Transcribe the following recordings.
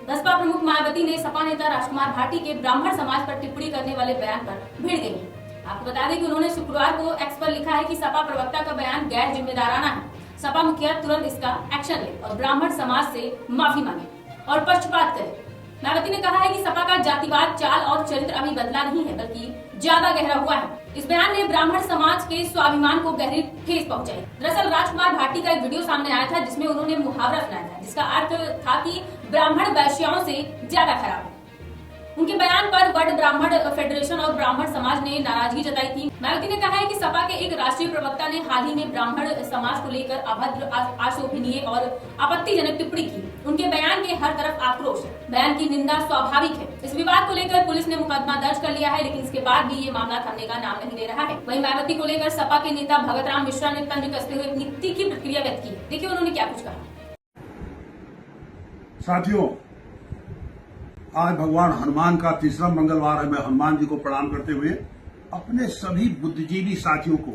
बसपा प्रमुख मायावती ने सपा नेता राजकुमार भाटी के ब्राह्मण समाज पर टिप्पणी करने वाले बयान पर भिड़ गई हैं। आपको बता दें कि उन्होंने शुक्रवार को एक्स पर लिखा है कि सपा प्रवक्ता का बयान गैर जिम्मेदाराना है। सपा मुखिया तुरंत इसका एक्शन ले और ब्राह्मण समाज से माफी मांगे और पक्षपात करे। मायावती ने कहा है कि सपा का जातिवाद चाल और चरित्र अभी बदला नहीं है, बल्कि ज्यादा गहरा हुआ है। इस बयान ने ब्राह्मण समाज के स्वाभिमान को गहरी ठेस पहुंचाई। दरअसल राजकुमार भाटी का एक वीडियो सामने आया था जिसमें उन्होंने मुहावरा सुनाया था, जिसका अर्थ था कि ब्राह्मण वैश्याओं से ज्यादा खराब है। उनके बयान पर वर्ल्ड ब्राह्मण फेडरेशन और ब्राह्मण समाज ने नाराजगी जताई थी। मायावती ने कहा है कि सपा के एक राष्ट्रीय प्रवक्ता ने हाल ही में ब्राह्मण समाज को लेकर अभद्र, अशोभनीय और आपत्तिजनक टिप्पणी की। उनके बयान के हर तरफ आक्रोश है। बयान की निंदा स्वाभाविक है। इस विवाद को लेकर पुलिस ने मुकदमा दर्ज कर लिया है, लेकिन इसके बाद भी ये मामला थमने का नाम नहीं ले रहा है। वहीं मायावती को लेकर सपा के नेता भगत राम मिश्रा ने तंज कसते हुए अपनी तीखी प्रतिक्रिया व्यक्त की। देखिए उन्होंने क्या कुछ कहा। साथियों, आज भगवान हनुमान का तीसरा मंगलवार है। मैं हनुमान जी को प्रणाम करते हुए अपने सभी बुद्धिजीवी साथियों को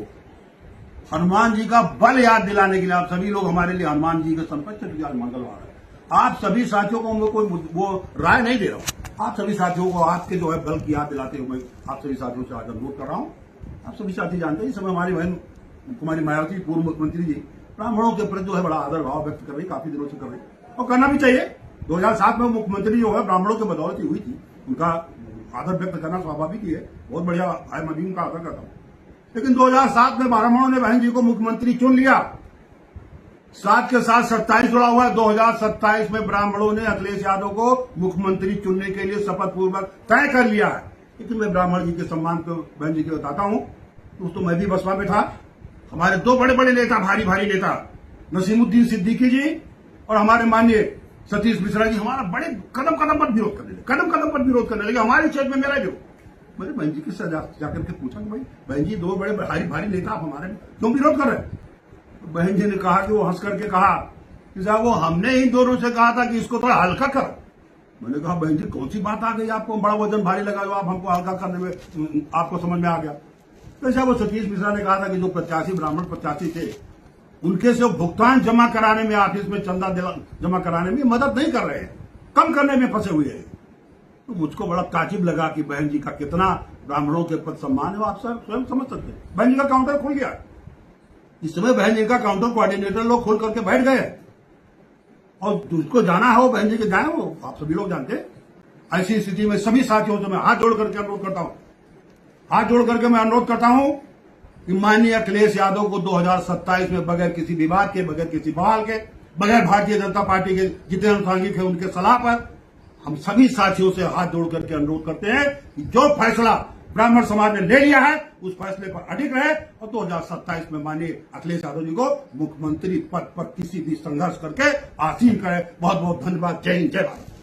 हनुमान जी का बल याद दिलाने के लिए, आप सभी लोग हमारे लिए हनुमान जी के संपर्क से आज मंगलवार है। आप सभी साथियों को मैं कोई वो राय नहीं दे रहा हूं। आप सभी साथियों को आज के जो है बल की याद दिलाते हुए मैं आप सभी साथियों से आज अनुरोध कर रहा हूं। आप सभी साथी जानते हैं इस समय हमारी बहन कुमारी मायावती पूर्व मुख्यमंत्री जी ब्राह्मणों के प्रति जो है बड़ा आदर भाव व्यक्त कर रही, काफी दिनों से कर रही और करना भी चाहिए। 2007 में मुख्यमंत्री जो है ब्राह्मणों के बदौलत ही हुई थी। उनका आदर व्यक्त करना स्वाभाविक ही है, बहुत बढ़िया है, मैं भी उनका आदर करता हूं। लेकिन 2007 में ब्राह्मणों ने बहन जी को मुख्यमंत्री चुन लिया। 7 के साथ 27 जुड़ा हुआ है। 2027 में ब्राह्मणों ने अखिलेश यादव को मुख्यमंत्री चुनने के लिए शपथ पूर्वक तय कर लिया है। लेकिन मैं ब्राह्मण जी के सम्मान को बहन जी के बताता हूं, तो मैं भी बसपा में था। हमारे दो बड़े बड़े नेता, भारी भारी नेता नसीमुद्दीन सिद्दीकी जी और हमारे माननीय सतीश मिश्रा जी हमारा बड़े कदम कदम पर विरोध करने लगे। हमारे क्षेत्र में मेरा विरोध, मैंने बहन जी के साथ जाकर के पूछा कि भाई बहन जी दो बड़े भारी नेता आप हमारे क्यों विरोध कर रहे हैं? तो बहन जी ने कहा कि वो हंस करके कहा कि साहब वो हमने ही दोनों से कहा था कि इसको थोड़ा हल्का करो। मैंने कहा बहन जी कौन सी बात आ गई, आपको बड़ा वजन भारी लगा जो आप हमको हल्का करने में आपको समझ में आ गया। तो ऐसा वो सतीश मिश्रा ने कहा था कि जो प्रत्याशी ब्राह्मण प्रत्याशी थे उनके से भुगतान जमा कराने में, ऑफिस में चंदा जमा कराने में मदद नहीं कर रहे हैं, कम करने में फंसे हुए हैं। तो मुझको बड़ा ताजुब लगा कि बहन जी का कितना ब्राह्मणों के प्रति सम्मान है, वो आप स्वयं समझ सकते हैं। बहन जी का काउंटर खुल गया। इस समय बहन जी का काउंटर कोऑर्डिनेटर लोग खोल करके बैठ गए और जिसको जाना है वो बहन जी के जाए, वो आप सभी लोग जानते हैं। ऐसी स्थिति में सभी साथियों से मैं हाथ जोड़ करके अनुरोध करता हूं कि माननीय अखिलेश यादव को 2027 में बगैर किसी विवाद के, बगैर किसी बवाल के, बगैर भारतीय जनता पार्टी के जितने अनुसांगिक है उनके सलाह पर हम सभी साथियों से हाथ जोड़ करके अनुरोध करते हैं कि जो फैसला ब्राह्मण समाज ने ले लिया है उस फैसले पर अडिग रहे और 2027 में माननीय अखिलेश यादव जी को मुख्यमंत्री पद पर किसी भी संघर्ष करके आसीन करे। बहुत बहुत धन्यवाद। जय हिंद, जय भारत।